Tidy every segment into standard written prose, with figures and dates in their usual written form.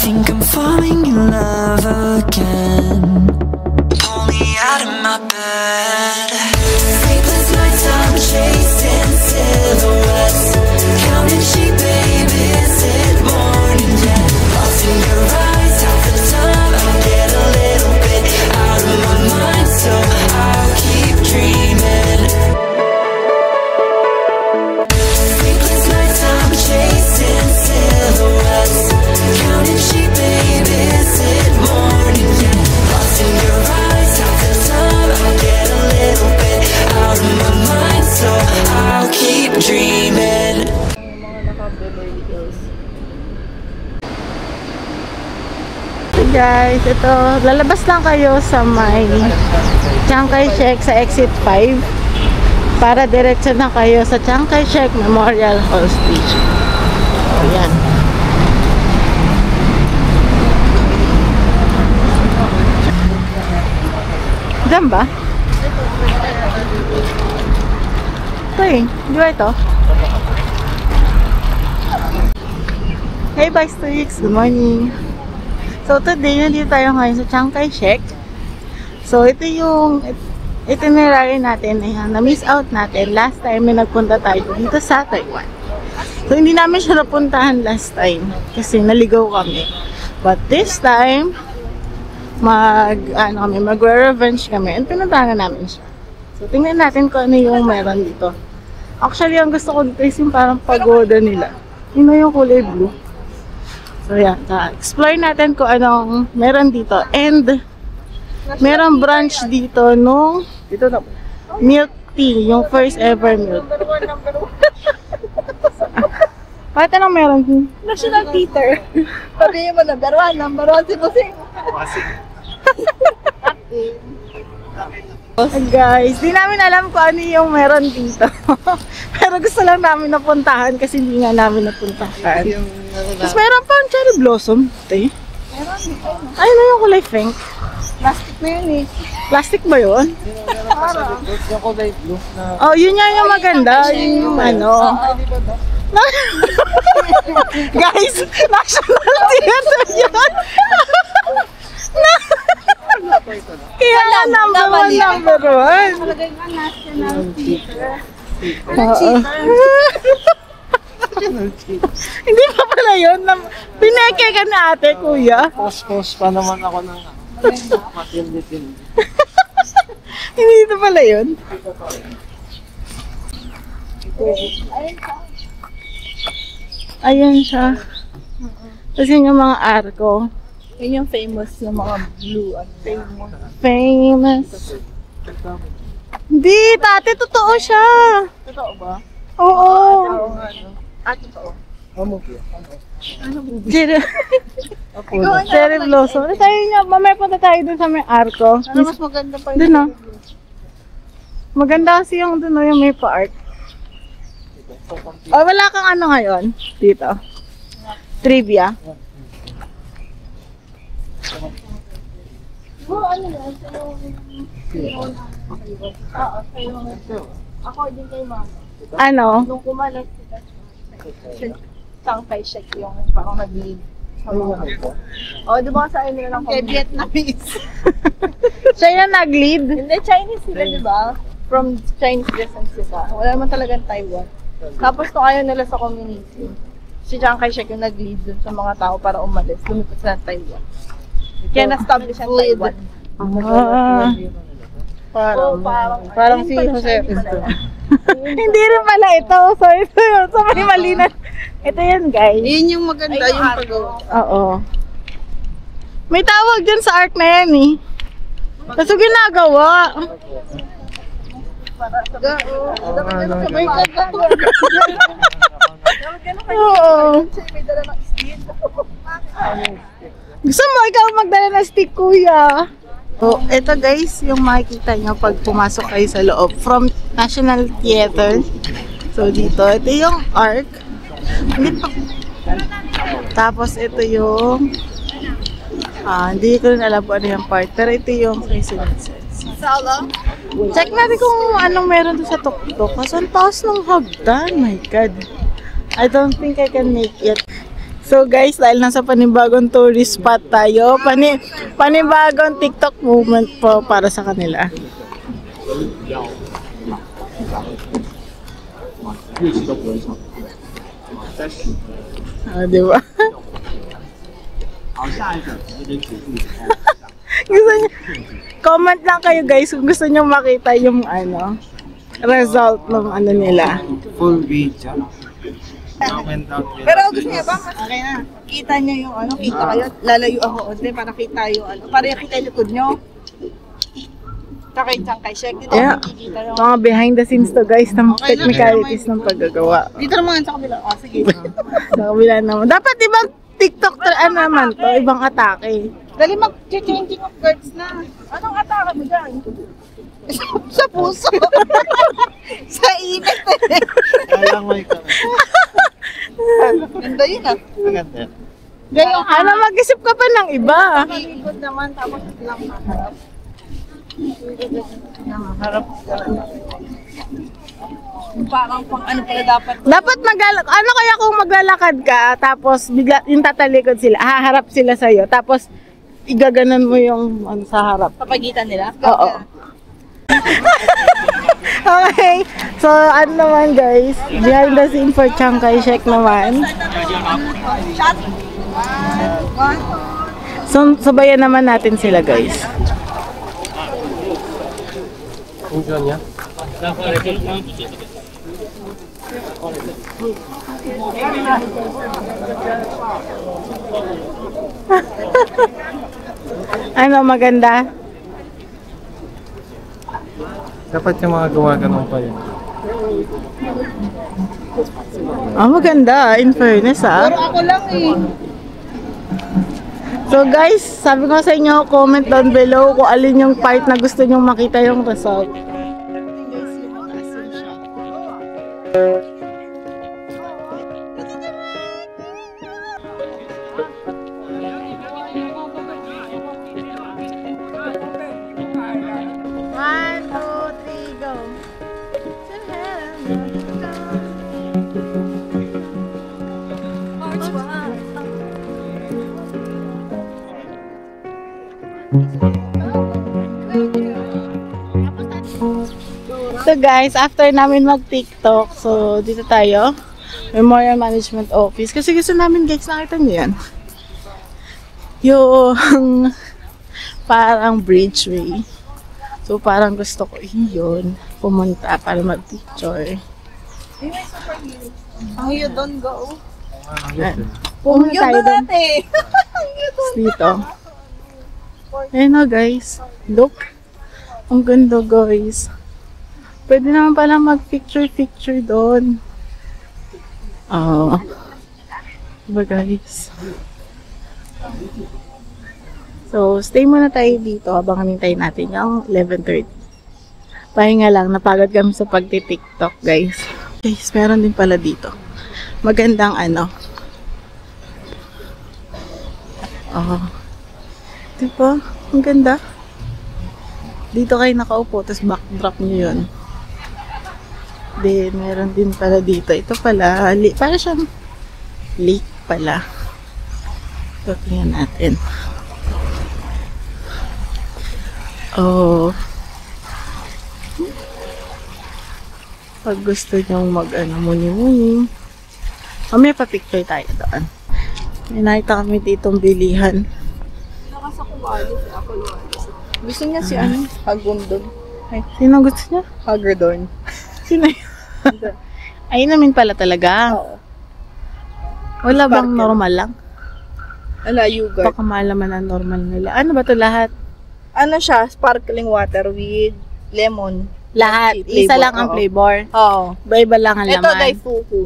think I'm falling in love again. Pull me out of my bed. Sleepless nights, I'm chasing silhouettes, counting sheep, baby, is it morning yet? Lost in your eyes, half the time I get a little bit out of my mind, so I'll keep dreaming. Sleepless nights, I'm chasing silhouettes, counting sheep, baby, is it morning yet? Lost in your eyes, half the time I get a little bit out of my mind, so I'll keep dreaming. Guys, ito, lalabas lang kayo sa may Chiang Kai-shek sa exit 5 para diretso na kayo sa Chiang Kai-shek Memorial Hall Station. Ayan. Diyan ba? Ito eh, di ba ito? Hey Bikesticks, good morning! So today, nandito tayo ngayon sa Chiang Kai-shek. So ito yung itinerary natin na miss out natin last time na nagpunta tayo dito sa Taiwan. So hindi namin siya napuntahan last time kasi naligaw kami. But this time, magre-revenge kami and pinuntahan namin siya. So tingnan natin kung ano yung meron dito. Actually, ang gusto ko dito is yung parang pagoda nila. Yun yung kulay blue. So yan, explore natin kung anong meron dito. And meron branch dito nung milk tea, yung first ever milk. Bakit anong meron dito? National Theater. Sabihin mo number 1 si Busing. Guys, di namin alam kung ano yung meron dito. Pero gusto lang namin napuntahan kasi hindi nga namin napuntahan. Tapos meron pa ang cherry blossom. Ay, na yung kulay pink. Plastic na yun eh. Plastic ba yun? Yung kulay blue na... Oh, yun nga yung maganda. Yung ano. Guys, National Theater yun. Kaya nga number 1. Talagang nga National Theater. Hindi pa pala yun. Pineke ka na ate, kuya. Post pa naman ako ng matindi-tindi. Hindi ito pala yun. Ayun siya. Tapos yun yung mga arko. Yun yung famous yung mga blue. Famous. Hindi, tate, totoo siya. Totoo ba? Oo. Totoo. Cherry blossom. Tayo nga, mamaya punta tayo dun sa may arko. Ano mas maganda pa yun? Dun o. Maganda kasi yung dun o, yung may pa-art. Oh, wala kang ano ngayon dito? Trivia? Ano yan? According kay mama. Ano? Nung kumalat sila sa Chiang Kai-shek yung parang nag-lead. Oh, di ba sa inyo lang kung Vietnamese? Siya yung nag-lead? Hindi, Chinese sila, di ba? From Chinese descent sila. Wala naman talagang Taiwan. Tapos nung ayaw nila sa community, si Chiang Kai-shek yung nag-lead dun sa mga tao para umalis. Lumipat sila ng Taiwan. Kaya na-establish ang Taiwan. Parang si Jose. Hindi rin pala ito. So ito yun. So may mali na. Ito yan, guys. Yun yung maganda, yung pag-go. Oo. May tawag dyan sa art na yan eh. Kaso ginagawa. Oo. Gusto mo ikaw magdala ng stick, kuya? So, ito guys, yung makikita nyo pag pumasok kayo sa loob from National Theater. So, dito, ito yung arc. Tapos, ito yung hindi ko rin alam kung ano yung part. Pero ito yung Sala? check natin kung anong meron doon sa tuktok. Kasi ang taas ng hagdan. My God. I don't think I can make it. So guys, dahil nasa panibagong tourist spot tayo, panibagong TikTok movement po para sa kanila. Di ba? Gusto niyo, comment lang kayo guys kung gusto niyo makita yung result ng nila. Full video. Comment down below. Pero gusto niya ba? Okay na. Kita niyo yung kita kayo. Lalayo ako onte para kita yung para kita yung likod niyo. Tsaka yung kay Shek. Dito Yeah. makikita yung... Mga behind the scenes to guys ng Okay lang, technicalities ng paggagawa. Dito naman sa kabila. Sige. Sa kabila naman. Dapat ibang TikTok naman to, ibang atake. Dali mag-changing of words na. Anong atake mo dyan? Sa puso. Sa init eh. Kaya may ka. Ganda yun ah. Maganda. Gayong Mag-isip ka pa ng iba. Malikod naman tapos lang maharap. Nakaharap parang pang ano pala dapat. Dapat ano kaya kung maglalakad ka, tapos bigla yung tatalikod sila, haharap sila sa'yo, tapos igaganan mo yung sa harap. Papagitan nila? Oo. Okay, so naman guys, behind the scene for Chiang Kai-shek naman. Shot! So, sabayan naman natin sila guys. Function niya? Ano, maganda? Dapat yung mga gawa-ganong pa yun. Maganda, in fairness Pero ako lang eh. So guys, sabi ko sa inyo, comment down below kung alin yung part na gusto nyong makita yung result. One, two, three, go. So guys, after namin mag-TikTok, so dito tayo, Memorial Management Office. Kasi gusto namin guys, nakita niyo yan. Yung parang bridgeway. So parang gusto ko yun, pumunta para mag-picture. Ang you don't go. Pumunta You tayo do dun. dati. Dito. Ayun na guys. Look. Ang ganda guys. Pwede naman pala mag-picture doon. Diba guys? So, stay muna tayo dito habang hinintay natin yung 11:30. Pahinga lang. Napagod kami sa pagti-TikTok guys. Guys, meron din pala dito. Magandang diba? Ang ganda. Dito kayo nakaupo, tapos backdrop nyo yun. Then, meron din pala dito. Ito pala, para siyang lake pala. Ito, tingnan natin. Pag gusto nyong muni-muni. May pa-picture tayo doon. May nakita kami ditong bilihan. Gusto niya si Hagundon. Sino gusto niya? Hagredorn. Sino yun? Ayun namin pala talaga. Oo. Wala bang Sparkle. normal lang? Ala, Yogurt. Baka malaman ang normal nila. Ano ba to lahat? Ano siya? Sparkling water with lemon. Lahat. Flavor, Isa lang ang oo. flavor. Oo. Iba-iba lang ang Ito, laman. Daifuku.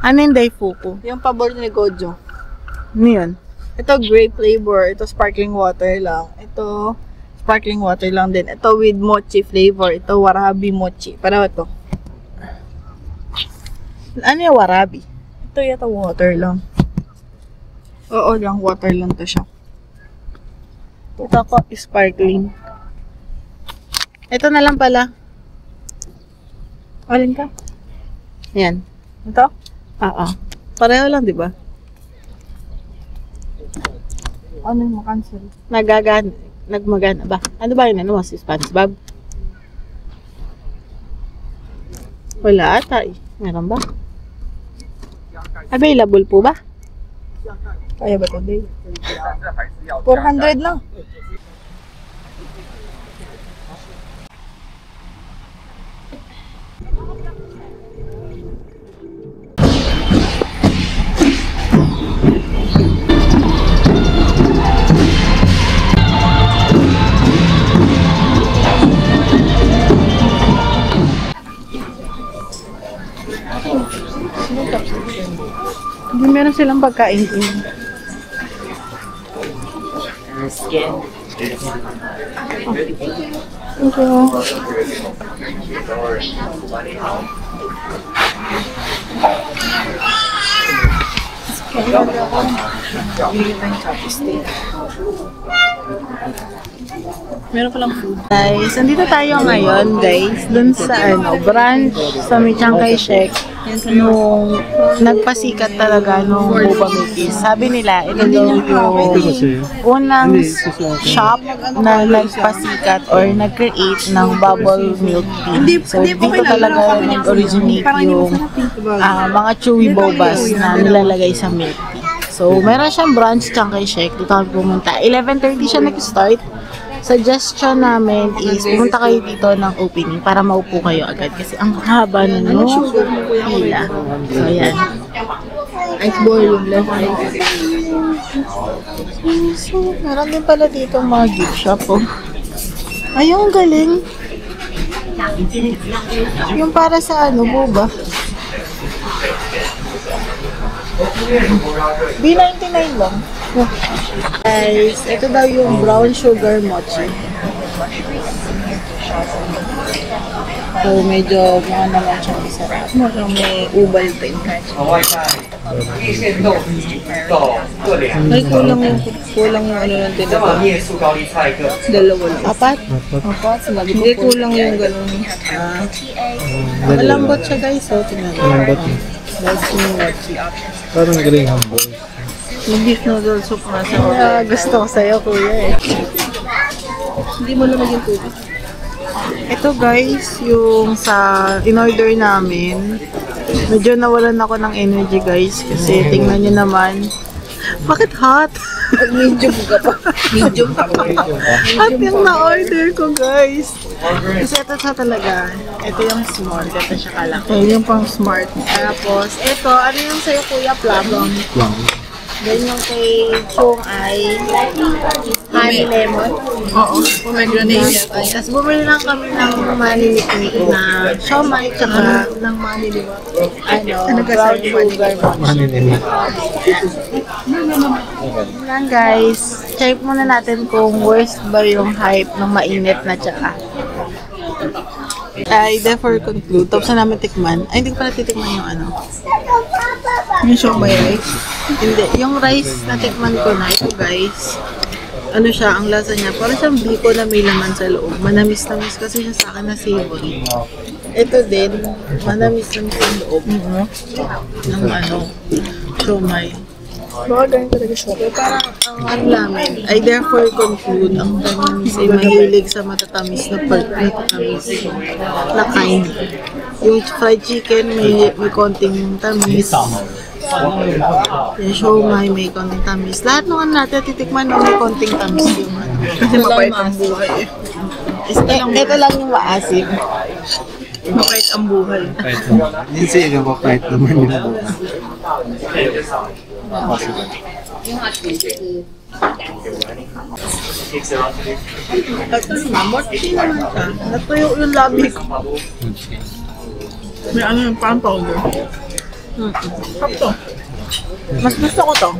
Ano yung Daifuku? Yung pabor ni Gojo. Ano yun? Ito, grape flavor. Ito, sparkling water lang. Ito, sparkling water lang din. Ito, with mochi flavor. Ito, warabi mochi. Para ito. Ano yung warabi? Ito, yata water lang. Oo lang, water lang to siya. Ito ko, sparkling. Ito na lang pala. Alin ka? Yan. Ito? Oo. Pareho lang, di ba? Ano yung makancel? Nagmagana ba? Ano ba yun? Ano mo? Si SpongeBob? Wala ata eh. Meron ba? Available po ba? Kaya ba today? 400 lang. Hindi meron silang pagkain din. Meron palang food. Guys, nandito tayo ngayon guys, dun sa branch sa Chiangkai Shek nung nagpasikat talaga nung boba milk. Sabi nila, ito daw yung unang shop na nagpasikat or nag-create ng bubble milk tea. So, dito talaga nag-originate yung mga chewy bobas na nilalagay sa milk tea. So, meron siyang branch Chiangkai Shek. Dito kami pumunta. 11:30 siya nag-start. Suggestion namin is pumunta kayo dito ng opening para maupo kayo agad kasi ang haba na no pila. So, ayan. Ice ball yung left ice. So, meron din pala dito mga gift shop, oh. Ayun, galing. Yung para sa boba. B99 lang. Guys, ito daw yung brown sugar mochi. So, medyo mga naman siyang isarap. May ubal din. Ay, kulang yung ano ng tinapa. Dalawa lang. Apat? Hindi, kulang yung gano'n. Malambot siya guys. So, tingnan mo. Malambot. That's yung mochi. Parang galing humble. Yung beef noodle soup nga sa Kaya gusto ko sa'yo, kuya eh. Hindi mo naman yung tubig. Ito guys, yung sa in-order namin. Medyo nawalan ako ng energy guys kasi tingnan nyo naman. Bakit hot? Medium ka pa. Medium ka pa. Hot yung na-order ko guys. Kasi ito siya talaga. Ito yung small. Ito siya kalaki. Yung pang smart. Tapos ito, ano yung sa'yo kuya? Plum. Then yung kay Chong ay honey lemon. Oo. Pomegranate. Tapos bumili lang kami ng maniniknik na siomai tsaka ng maniniknik. Brown sugar mochi. Yan guys. Check muna natin kung worst ba yung hype ng mainit na tsaka. Ay, therefore conclude. Tapos na namin tikman. Ay, hindi ko pala titikman yung Yung siomai rice. Hindi. Yung rice na tikman ko na, ito guys. Ano siya, ang lasa niya. Parang siyang biko na may laman sa loob. Manamis-namis kasi siya sa akin na savory. Ito din, manamis-namis ang loob. Ng siomai. Baka ganun talaga siya. Pero parang Ang namin, I therefore conclude ang tamis ay mahilig sa matatamis na na kind. Yung fried chicken may konting tamis. Yung siomai may konting tamis. Lahat ng natin titikman may konting tamis yung kasi mapait ang buhay. Ito lang yung maasim. Mapait ang buhay. Hindi siya mapait naman yung buka. Morty naman siya. Natuyo yung labi ko. May ano yung pan powder. Sakto. Mas gusto ko to.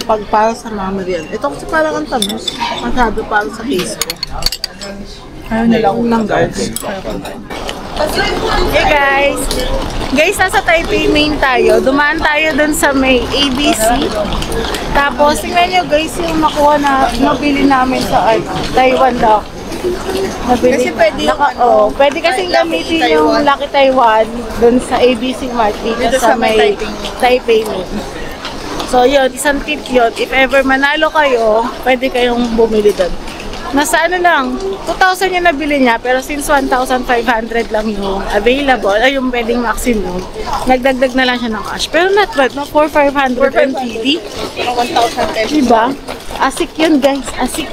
Pag para sa mama rin. Ito kasi parang ang tamis. Masyado para sa case ko. Ayaw nila Lang lang guys. Hey guys! Guys, nasa Taipei Main tayo. Dumaan tayo dun sa may ABC. Tapos, tingnan nyo guys yung nakuha na nabili namin sa Taiwan daw. Nabili. Kasi pwede yung pwede kasing gamitin yung Lucky Taiwan dun sa ABC Mart dito sa may Taipei Main. So, yun, isang tip yun. If ever manalo kayo, pwede kayong bumili doon. Nasa ano lang, 2,000 yung nabili niya, pero since 1,500 lang yung available, ay yung pwedeng maximum, nagdagdag na lang siya ng cash. Pero not bad, no? 4,500 MTD. 1,000 Diba? Asik yun, guys. Asik.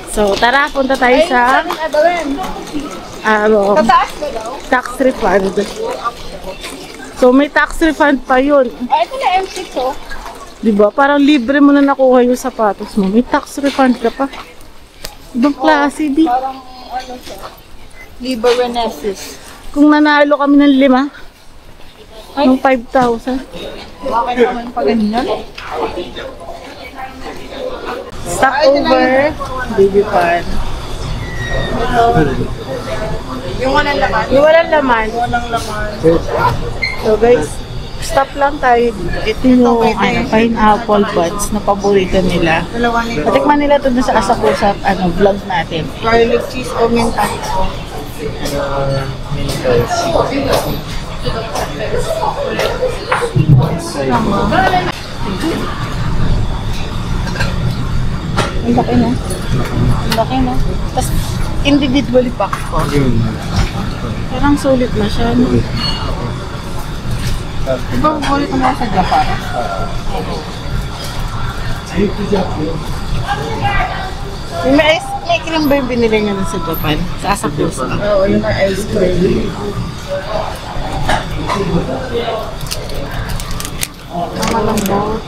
So, tara, punta tayo sa Tataas ba daw? tax refund. So, may tax refund pa yun. Ay, ito na M6 oh. Diba? Parang libre mo na nakuha yung sapatos mo. May tax refund ka pa. Ibang klase, di. Parang ano siya. Liber Renesis. Kung nanalo kami ng 5, ng 5,000. Bakit naman pa ganyan? Stopover, baby pan. Yung walang laman. Yung walang laman. Walang laman. So guys, stop lang tayo dito. Ito yung pineapple buds na paborito nila. Dalawa nito. Patikman nila ito dun sa Asakusa vlog natin. Garlic cheese o mentas. Ang laki na. Ang laki na. Tapos individually pack ko. Parang sulit na siya. No? Diba ulit mo sa Japan? May cream ba yung binili niya sa Japan? Sa Asakusa? Oo, yung may ice cream. Malambot.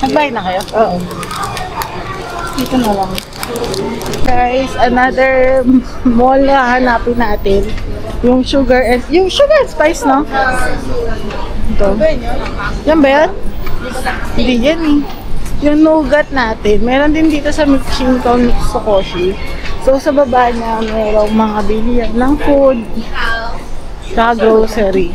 Nagbayad na kayo? Oo. Dito na lang. Guys, another mall na hanapin natin. Yung sugar and spice, no? Ito. Yan ba yan? Hindi yan eh. Yung nougat natin. Meron din dito sa Shinton Mitsukoshi. So, sa baba niya, mayroong mga bilihan ng food. Sa grocery.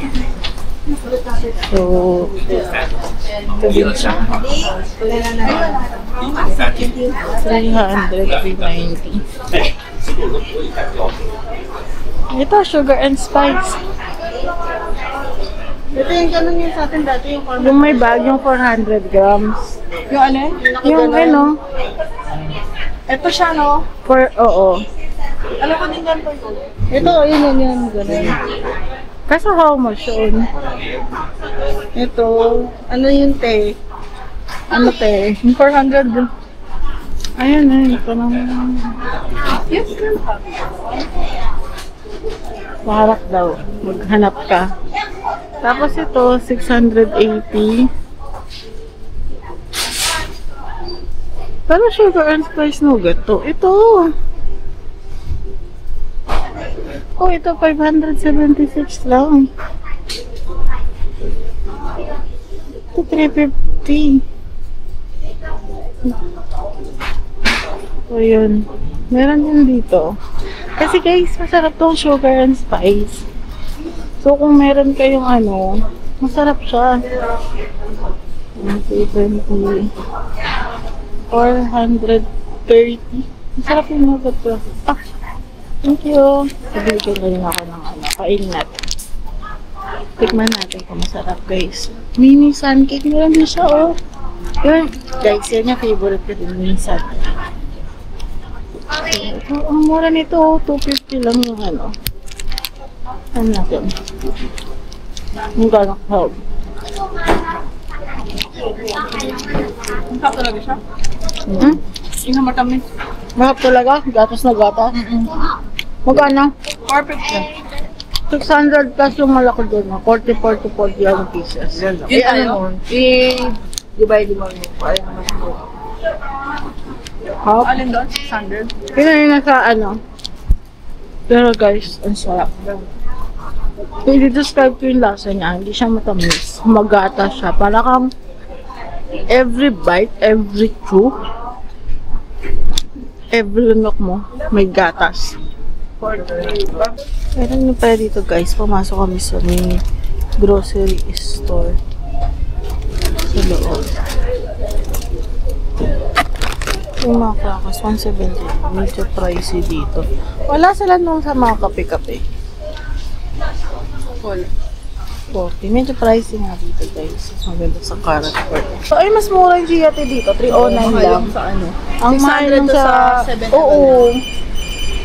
So, ito din siya. 300, 390. Ito, sugar and spice. Ito yung ganun yun sa atin dati yung formal. Yung may bag, yung 400 grams. Yung ano? Yung ano, Ito siya no? oo. Alam ko din ganito yun. Ito, yun, ganun. Kaso how much yun? Ito, ano yun te? Ano te? Yung 400. Ayan, ito naman. Yes, Maharap daw. Maghanap ka. Tapos ito, 680. Pero sugar and spice nougat to. Ito. Oh, ito 576 lang. Ito 350. So, yun. Meron din dito. Kasi guys, masarap tong sugar and spice. So, kung meron kayong ano, masarap siya. 320. 430. Masarap yung nougat ko. Ah, thank you. Nabigyan ko rin ako ng ano, kainat. Tikman natin kung masarap guys. Mini sun cake. Meron din siya oh. Yun. Guys, yan yung favorite ko din. Mini sun cake. So, ang mura nito, 250 lang yung ano. Ano natin? Yung gano'ng help. Ang sarap talaga siya. Yung matamis. Mahap talaga? Gatas na gatas? Magkano? Perfect siya. 600 plus yung malaki doon. 40 to 40 yung pieces. Yun ano? I-divide mo mo. Ayun naman po. Half? Alin doon? 600? Yun na nasa ano. Pero guys, ang sarap. I-describe ko yung lasa niya. Hindi siya matamis. Magata siya. Para kang every bite, every chew, every lunok mo, may gatas. Meron nyo pala dito guys. Pumasok kami sa may grocery store. Sa loob. Yung mga crackers, 170. Medyo pricey dito. Wala sila nung sa mga kape-kape. Wala. 640. Medyo pricey nga dito, guys. Mas maganda sa Carrot Court. So, ay, mas mura yung Giote dito. 309 lang. Sa ano? Ang mahal 600 nung to sa... sa 7-Eleven. Oo.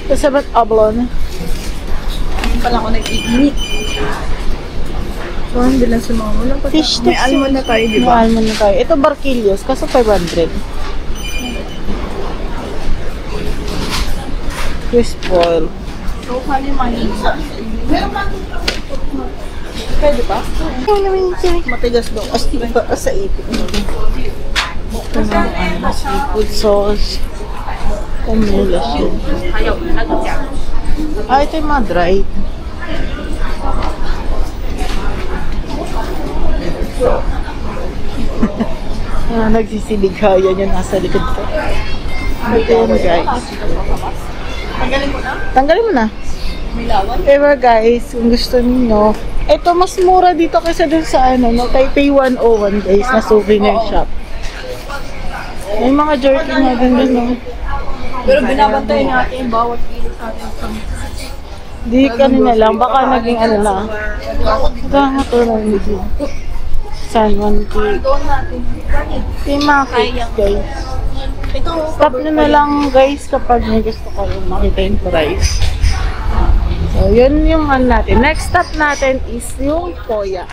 Sa 7-Ablon. Hindi pala ako nag-eat. So, hindi lang sa mga walang pata. Fish May sticks. almond na tayo, di May ba? almond na tayo. Ito, Barquillos. Kaso 500. Crisp ball. So, kali manisa. Pwede ba? Ay, naman yung Matigas daw. Sa ipit. seafood sauce. Camellas yun. Ah, ito yung mga dried. Nagsisiligayan yun nasa likod ko. Ito yun, guys. Tanggalin mo na? Tanggalin mo na. May lawan? Ever guys, kung gusto niyo, ito mas mura dito kaysa dun sa ano, no, Taipei 101 guys, na souvenir shop. May mga jerky nga din dun, no. Pero binabantayan natin yung bawat kilo sa atin. Di kanina lang, baka naging ano na. Ito nga ito na hindi. San Juan cake. Doon natin. Ito yung mga cakes guys. Ito, Stop nyo na lang guys kapag may gusto kayo makita yung price. So, yun yung ano natin. Next stop natin is yung Toya.